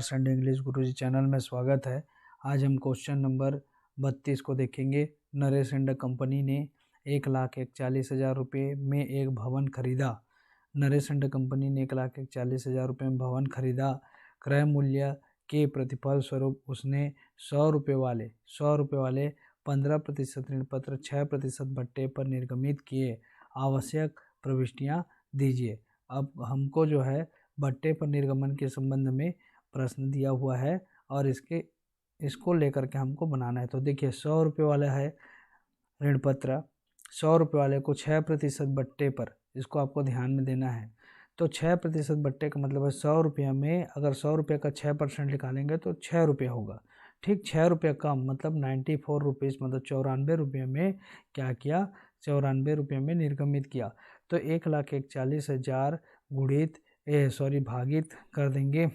Sunday English गुरुजी channel में स्वागत है। आज हम क्वेश्चन नंबर 32 को देखेंगे। नरेश एंड कंपनी ने 1,41,40,000 रुपये में एक भवन खरीदा। नरेश एंड कंपनी ने 1,41,40,000 रुपये में भवन खरीदा। क्रय मूल्य के प्रतिफल स्वरूप उसने 100 रुपये वाले 15% ऋण पत्र 6% भट्टे पर निर्गमित किए। आवश्यक प्रविष्टियाँ दीजिए। अब हमको जो है भट्टे पर निर्गमन के संबंध में प्रश्न दिया हुआ है और इसको लेकर के हमको बनाना है। तो देखिए 100 रुपये वाला है ऋण पत्र, 100 रुपये वाले को 6% भट्टे पर, इसको आपको ध्यान में देना है। तो 6% भट्टे का मतलब है 100 रुपये में अगर 100 रुपये का 6% निकालेंगे तो 6 रुपये होगा। ठीक, 6 रुपये कम मतलब 94 रुपीज़ मतलब 94 रुपये में क्या किया, 94 रुपये में निर्गमित किया। तो 1,41,40,000 भागित कर देंगे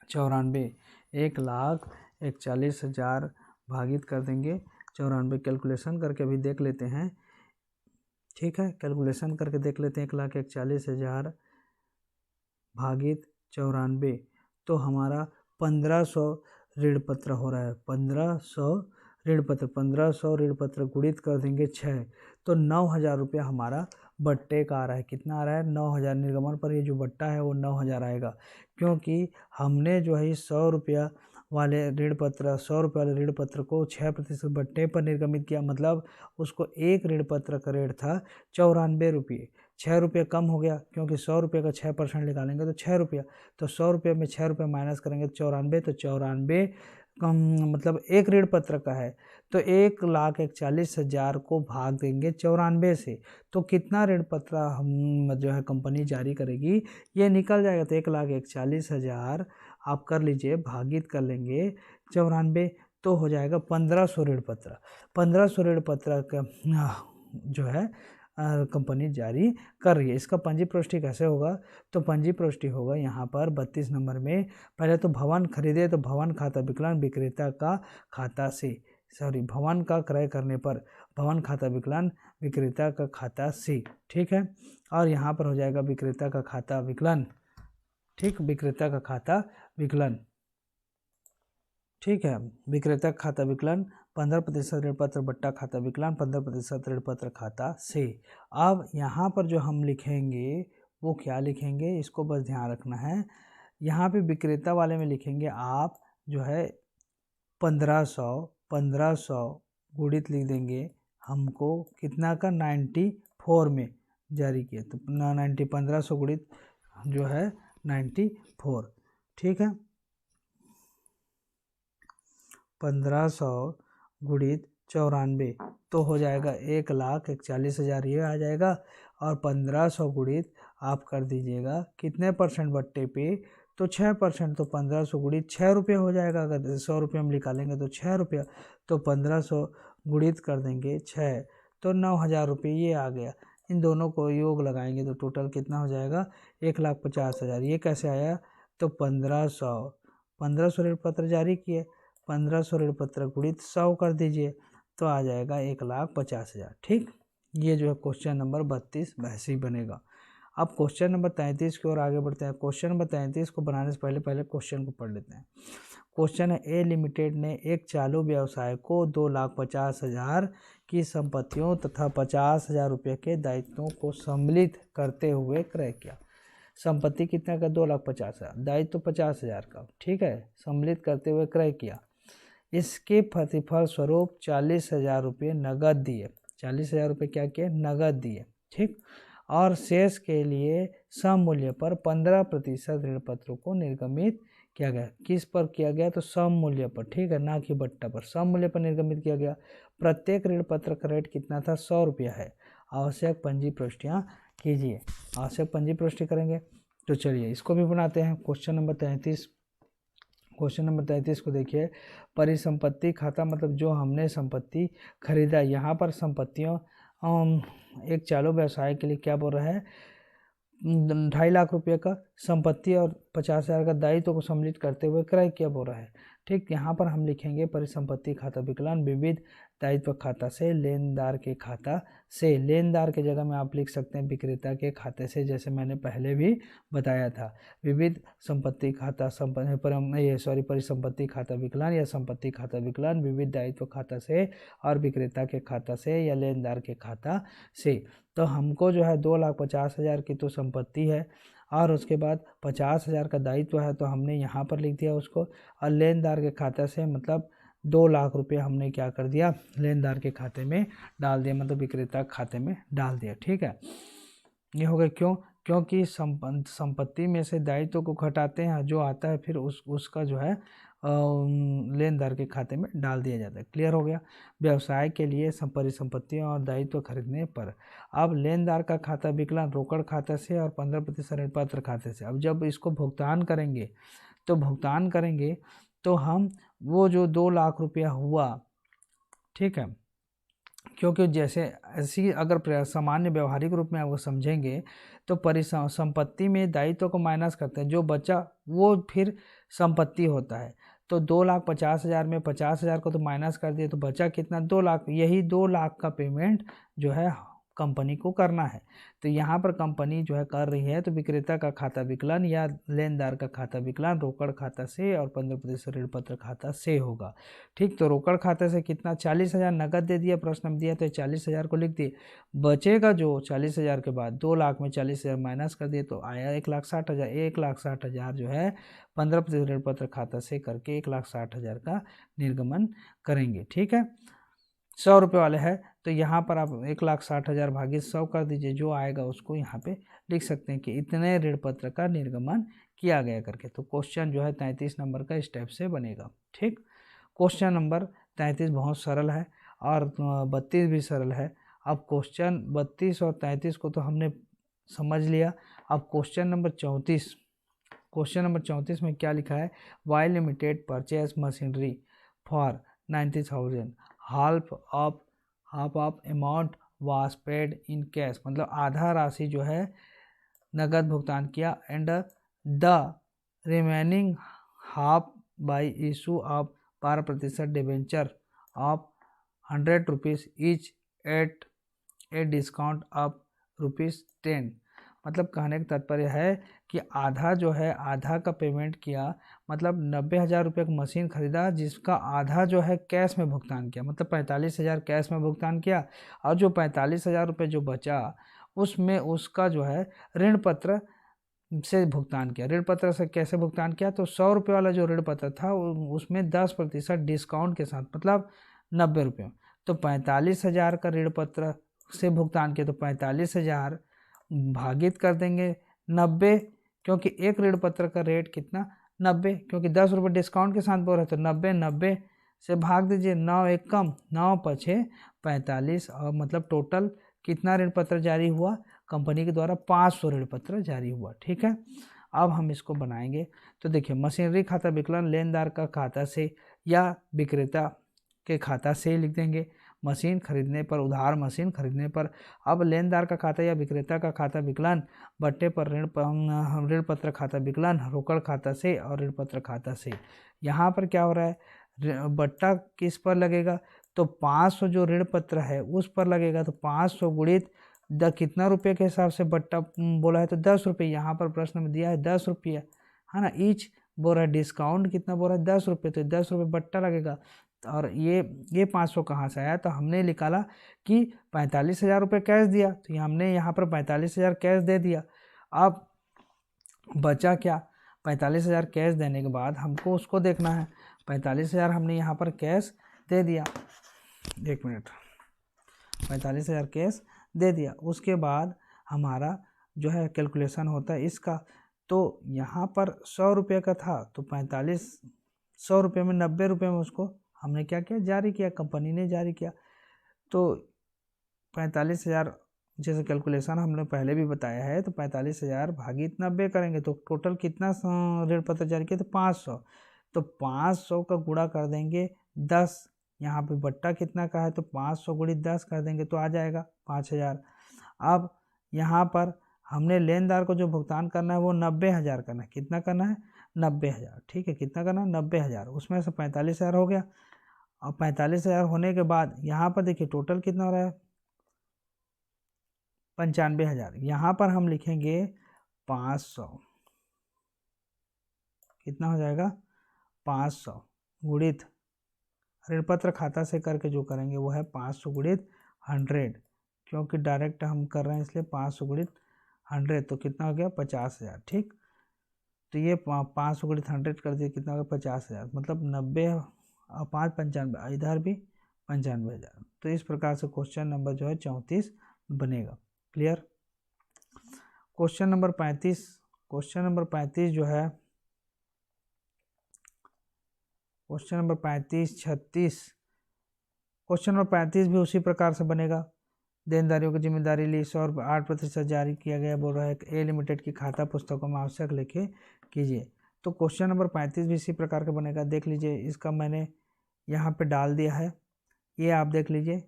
94, 1,41,40,000 भागित कर देंगे 94। कैलकुलेशन करके अभी देख लेते हैं। ठीक है, कैलकुलेशन करके देख लेते हैं। 1,41,40,000 भागित 94 तो हमारा 1500 ऋण पत्र हो रहा है। 1500 ऋण पत्र गुणित कर देंगे 6 तो 9,000 रुपया हमारा बट्टे का आ रहा है। कितना आ रहा है? 9,000। निर्गमन पर ये जो बट्टा है वो 9,000 आएगा, क्योंकि हमने जो है 100 रुपये वाले ऋण पत्र को 6% बट्टे पर निर्गमित किया। मतलब उसको एक ऋण पत्र का रेट था 94 रुपये, 6 रुपये कम हो गया, क्योंकि 100 रुपये का 6% निकालेंगे तो 6 रुपया। तो 100 रुपये में 6 रुपये माइनस करेंगे तो 94, तो 94 कम मतलब एक ऋण पत्र का है। तो 1,41,40,000 को भाग देंगे 94 से, तो कितना ऋण पत्र हम जो है कंपनी जारी करेगी ये निकल जाएगा। तो 1,41,40,000 आप कर लीजिए, भागित कर लेंगे 94 तो हो जाएगा 1500 ऋण पत्र। 1500 ऋण पत्र का जो है कंपनी जारी कर रही है। इसका पंजीप्रविष्टि कैसे होगा? तो पंजीप्रविष्टि होगा यहाँ पर 32 नंबर में। पहले तो भवन खरीदे तो भवन खाता विकलन विक्रेता का खाता से, भवन का क्रय करने पर भवन खाता विकलन विक्रेता का खाता से। ठीक है, और यहाँ पर हो जाएगा विक्रेता का खाता विकलन। ठीक, विक्रेता का खाता विकलन। ठीक है, विक्रेता खाता विकलन 15% ऋण पत्र बट्टा खाता विकलन 15% ऋण पत्र खाता से। अब यहाँ पर जो हम लिखेंगे वो क्या लिखेंगे, इसको बस ध्यान रखना है। यहाँ पे विक्रेता वाले में लिखेंगे आप जो है 1500 गुणित लिख देंगे हमको कितना का 94 में जारी किया। तो 1500 गुणित जो है 94। ठीक है, 1500 गुणित 94 तो हो जाएगा 1,41,40,000 ये आ जाएगा। और 1500 गुणित आप कर दीजिएगा कितने परसेंट बट्टे पे, तो 6%। तो 1500 गुणित 6 रुपये हो जाएगा। अगर 100 रुपये हम निकालेंगे तो 6 रुपया, तो 1500 गुणित कर देंगे 6 तो 9,000 रुपये ये आ गया। इन दोनों को योग लगाएंगे तो टोटल कितना हो जाएगा? 1,50,000। ये कैसे आया? तो 1500 ऋण पत्र जारी किए, 1500 ऋण पत्र गुणित 100 कर दीजिए तो आ जाएगा 1,50,000। ठीक, ये जो है क्वेश्चन नंबर 32 वैसे ही बनेगा। अब क्वेश्चन नंबर 33 की ओर आगे बढ़ते हैं। क्वेश्चन नंबर 33 को बनाने से पहले क्वेश्चन को पढ़ लेते हैं। क्वेश्चन है, ए लिमिटेड ने एक चालू व्यवसाय को 2,50,000 की संपत्तियों तथा 50,000 रुपये के दायित्वों को सम्मिलित करते हुए क्रय किया। संपत्ति कितना का? 2,50,000, दायित्व 50,000 का। ठीक है, सम्मिलित करते हुए क्रय किया। इसके प्रतिफल स्वरूप 40,000 रुपये नगद दिए। 40,000 रुपये क्या किए? नगद दिए। ठीक, और शेष के लिए सम मूल्य पर 15% ऋण पत्रों को निर्गमित किया गया। किस पर किया गया? तो सम मूल्य पर। ठीक है, ना कि बट्टा पर, सम मूल्य पर निर्गमित किया गया। प्रत्येक ऋण पत्र का रेट कितना था? 100 रुपया है। आवश्यक पंजीप्रविष्टियाँ कीजिए। आवश्यक पंजीप्रविष्टि करेंगे तो चलिए इसको भी बनाते हैं। क्वेश्चन नंबर 33 को देखिए। परिसंपत्ति खाता मतलब जो हमने संपत्ति खरीदा। यहाँ पर संपत्तियों एक चालू व्यवसाय के लिए क्या बोल रहा है? 2.5 लाख रुपये का संपत्ति और 50,000 का दायित्व को सम्मिलित करते हुए क्रय किया बोल रहा है। ठीक, यहाँ पर हम लिखेंगे परिसंपत्ति खाता विकलन विविध दायित्व खाता से, लेनदार के खाता से। लेनदार के जगह में आप लिख सकते हैं विक्रेता के खाते से, जैसे मैंने पहले भी बताया था। विविध संपत्ति खाता परिसंपत्ति खाता विकलन या संपत्ति खाता विकलन विविध दायित्व खाता से और विक्रेता के खाता से या लेनदार के खाता से। तो हमको जो है 2,50,000 की तो संपत्ति है और उसके बाद 50,000 का दायित्व है, तो हमने यहाँ पर लिख दिया उसको। और लेनदार के खाते से मतलब 2 लाख रुपये हमने क्या कर दिया, लेनदार के खाते में डाल दिया, मतलब विक्रेता के खाते में डाल दिया। ठीक है, ये हो गया। क्यों? क्योंकि संपत्ति में से दायित्व को घटाते हैं, जो आता है फिर उसका जो है लेनदार के खाते में डाल दिया जाता है। क्लियर हो गया। व्यवसाय के लिए परिसंपत्तियों और दायित्व खरीदने पर अब लेनदार का खाता विकलन रोकड़ खाते से और 15% ऋण पत्र खाते से। अब जब इसको भुगतान करेंगे तो हम वो जो 2 लाख रुपया हुआ, ठीक है, क्योंकि जैसे ऐसी अगर सामान्य व्यवहारिक रूप में आपको समझेंगे तो परिसंपत्ति में दायित्व को माइनस करते हैं, जो बचा वो फिर संपत्ति होता है। तो 2,50,000 में 50,000 को तो माइनस कर दिए, तो बचा कितना, 2 लाख। यही 2 लाख का पेमेंट जो है कंपनी को करना है। तो यहाँ पर कंपनी जो है कर रही है, तो विक्रेता का खाता विकलन या लेनदार का खाता विकलन रोकड़ खाता से और 15% ऋण पत्र खाता से होगा। ठीक, तो रोकड़ खाते से कितना, 40,000 नकद दे दिया, प्रश्न में दिया तो 40,000 को लिख दिए। बचेगा जो 40,000 के बाद 2 लाख में 40,000 माइनस कर दिए तो आया 1,60,000। 1,60,000 जो है 15% ऋण पत्र खाता से करके 1,60,000 का निर्गमन करेंगे। ठीक है, 100 रुपये वाले है तो यहाँ पर आप 1,60,000 भागित 100 कर दीजिए, जो आएगा उसको यहाँ पे लिख सकते हैं कि इतने ऋण पत्र का निर्गमन किया गया करके। तो क्वेश्चन जो है 33 नंबर का स्टेप से बनेगा। ठीक, क्वेश्चन नंबर 33 बहुत सरल है और 32 भी सरल है। अब क्वेश्चन 32 और 33 को तो हमने समझ लिया। अब क्वेश्चन नंबर 34 में क्या लिखा है, Y limited purchase machinery for 90,000, half of amount was paid in cash, मतलब आधा राशि जो है नगद भुगतान किया, and the remaining half by issue of 12% debenture of 100 rupees each at a discount of ₹10। मतलब कहने का तात्पर्य है कि आधा जो है, आधा का पेमेंट किया, मतलब 90,000 रुपये की मशीन खरीदा, जिसका आधा जो है कैश में भुगतान किया, मतलब 45,000 कैश में भुगतान किया, और जो 45,000 रुपये जो बचा उसमें उसका जो है ऋण पत्र से भुगतान किया। ऋण पत्र से कैसे भुगतान किया, तो 100 रुपये वाला जो ऋण पत्र था उसमें 10% डिस्काउंट के साथ, मतलब 90 रुपये। तो 45,000 का ऋण पत्र से भुगतान किया, तो 45,000 भागित कर देंगे 90, क्योंकि एक ऋण पत्र का रेट कितना, 90, क्योंकि 10 रुपये डिस्काउंट के साथ बोल रहे, तो 90 से भाग दीजिए, 9 एक कम, 9 पछे 45, और मतलब टोटल कितना ऋण पत्र जारी हुआ, कंपनी के द्वारा 500 ऋण पत्र जारी हुआ। ठीक है, अब हम इसको बनाएंगे। तो देखिए, मशीनरी खाता विकलन लेनदार का खाता से या विक्रेता के खाता से लिख देंगे। मशीन खरीदने पर, उधार मशीन खरीदने पर। अब लेनदार का खाता या विक्रेता का खाता विकलन बट्टे पर ऋण पत्र खाता विकलन रोकड़ खाता से और ऋण पत्र खाता से। यहाँ पर क्या हो रहा है, बट्टा किस पर लगेगा, तो 500 जो ऋण पत्र है उस पर लगेगा। तो 500 गुणित कितना रुपये के हिसाब से बट्टा बोला है, तो 10 रुपये। यहाँ पर प्रश्न में दिया है 10 रुपये, है ना, ईच बोल रहा है। डिस्काउंट कितना बोल रहा है, 10 रुपये, तो 10 रुपये बट्टा लगेगा। और ये 500 कहाँ से आया, तो हमने निकाला कि 45,000 रुपये कैश दिया, तो हमने यहाँ पर 45,000 कैश दे दिया। अब बचा क्या, 45,000 कैश देने के बाद हमको उसको देखना है। 45,000 हमने यहाँ पर कैश दे दिया, 1 मिनट, 45,000 कैश दे दिया। उसके बाद हमारा जो है कैलकुलेशन होता है इसका। तो यहाँ पर 100 रुपये का था, तो 100 रुपये में 90 रुपये में उसको हमने क्या किया, जारी किया, कंपनी ने जारी किया। तो 45,000 जैसे कैलकुलेशन हमने पहले भी बताया है, तो 45,000 भागित 90 करेंगे, तो टोटल कितना ऋण पत्र जारी किया, तो 500। तो 500 का गुणा कर देंगे 10, यहाँ पे बट्टा कितना का है, तो 500 गुणित 10 कर देंगे तो आ जाएगा 5,000। अब यहाँ पर हमने लेनदार को जो भुगतान करना है वो 90,000 करना है। कितना करना है, 90,000। ठीक है, कितना करना है, 90,000। उसमें से 45,000 हो गया, और 45,000 होने के बाद यहाँ पर देखिए टोटल कितना हो रहा है 95,000। यहाँ पर हम लिखेंगे 500, कितना हो जाएगा 500 गुणित ऋण पत्र खाता से करके जो करेंगे वो है 500 गुणित 100, क्योंकि डायरेक्ट हम कर रहे हैं इसलिए 500 गुणित 100 तो कितना हो गया 50,000। ठीक, तो ये 500 गुणित 100 कर दिए, कितना हो गया 50,000, मतलब 90 और 5 95, इधर भी 95,000। तो इस प्रकार से क्वेश्चन नंबर जो है 34 बनेगा। Clear. Question number 35, question number 35 जो है क्वेश्चन नंबर 35 36, क्वेश्चन नंबर 35 भी उसी प्रकार से बनेगा। देनदारियों की जिम्मेदारी लीज और 8% जारी किया गया, बोल रहा है ए लिमिटेड की खाता पुस्तकों में आवश्यक लिखे कीजिए। तो क्वेश्चन नंबर 35 भी इसी प्रकार का बनेगा। देख लीजिए, इसका मैंने यहाँ पे डाल दिया है, ये आप देख लीजिए।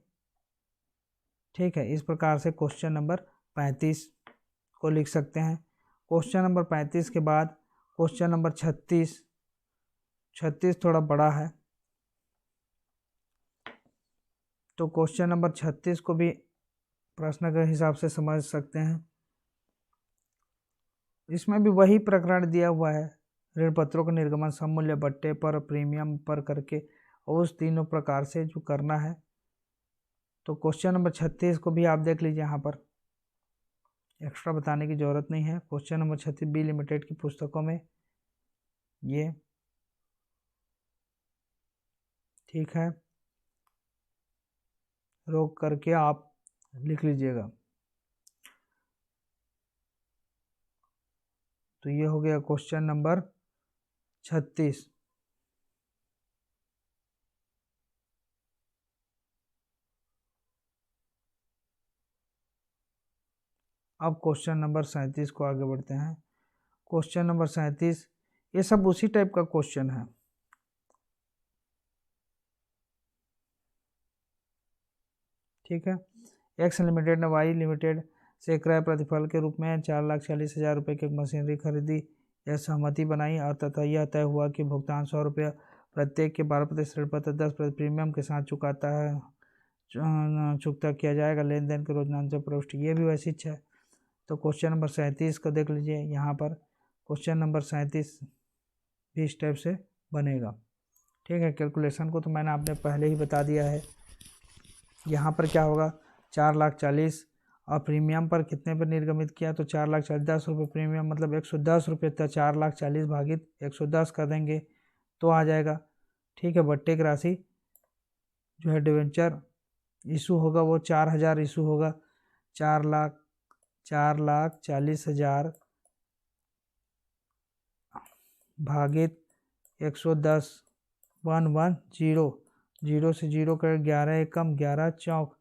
ठीक है, इस प्रकार से क्वेश्चन नंबर 35 को लिख सकते हैं। क्वेश्चन नंबर 35 के बाद क्वेश्चन नंबर 36, 36 थोड़ा बड़ा है, तो क्वेश्चन नंबर 36 को भी प्रश्न के हिसाब से समझ सकते हैं। इसमें भी वही प्रकरण दिया हुआ है, ऋण पत्रों का निर्गमन सममूल्य बट्टे पर प्रीमियम पर करके, और उस तीनों प्रकार से जो करना है। तो क्वेश्चन नंबर 36 को भी आप देख लीजिए, यहाँ पर एक्स्ट्रा बताने की जरूरत नहीं है। क्वेश्चन नंबर 36 बी लिमिटेड की पुस्तकों में ये ठीक है, रोक करके आप लिख लीजिएगा। तो ये हो गया क्वेश्चन नंबर 36। अब क्वेश्चन नंबर 37 को आगे बढ़ते हैं। क्वेश्चन नंबर 37, ये सब उसी टाइप का क्वेश्चन है। ठीक है, एक्स लिमिटेड ने वाई लिमिटेड से क्रय प्रतिफल के रूप में 4,40,000 रुपये की मशीनरी खरीदी, यह सहमति बनाई और तथा यह तय हुआ कि भुगतान 100 रुपये प्रत्येक के 12% ऋण पत्र 10% प्रीमियम के साथ चुकता किया जाएगा। लेन देन के रोजनांतर प्रविष्टि, ये भी वैसी है। तो क्वेश्चन नंबर 37 को देख लीजिए, यहाँ पर क्वेश्चन नंबर 37 भी इस टाइप से बनेगा। ठीक है, कैलकुलेशन को तो मैंने आपने पहले ही बता दिया है। यहाँ पर क्या होगा 4,40,000 और प्रीमियम पर कितने पर निर्गमित किया, तो 4,40,000 10 रुपये प्रीमियम, मतलब 110 रुपये, तो 4,40,000 भागित 110 कर देंगे तो आ जाएगा। ठीक है, बट्टे की राशि जो है डिवेंचर इशू होगा वो 4,000 इशू होगा। 4,40,000 भागित 110, 110, 0 से 0 कर 11 एकम 11 चौक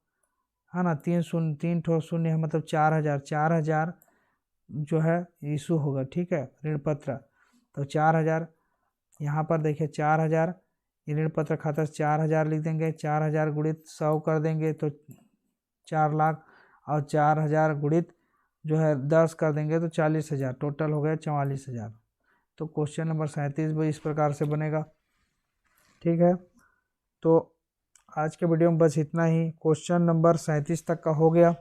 है ना, 3 ठो शून्य है, मतलब 4,000 जो है इशू होगा। ठीक है, ऋण पत्र, तो 4,000 यहाँ पर देखिए 4,000 ऋण पत्र खाता से 4,000 लिख देंगे, 4,000 गुणित 100 कर देंगे तो 4 लाख, और 4,000 गुणित जो है 10 कर देंगे तो 40,000, टोटल हो गया 44,000। तो क्वेश्चन नंबर 37 भी इस प्रकार से बनेगा। ठीक है, तो आज के वीडियो में बस इतना ही। क्वेश्चन नंबर 37 तक का हो गया।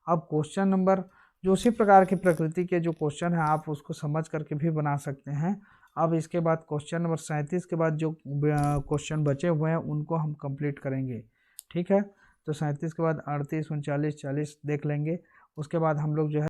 अब क्वेश्चन नंबर जो उसी प्रकार की प्रकृति के जो क्वेश्चन है आप उसको समझ करके भी बना सकते हैं। अब इसके बाद क्वेश्चन नंबर 37 के बाद जो क्वेश्चन बचे हुए हैं उनको हम कंप्लीट करेंगे। ठीक है, तो 37 के बाद 38, 39, 40 देख लेंगे। उसके बाद हम लोग जो है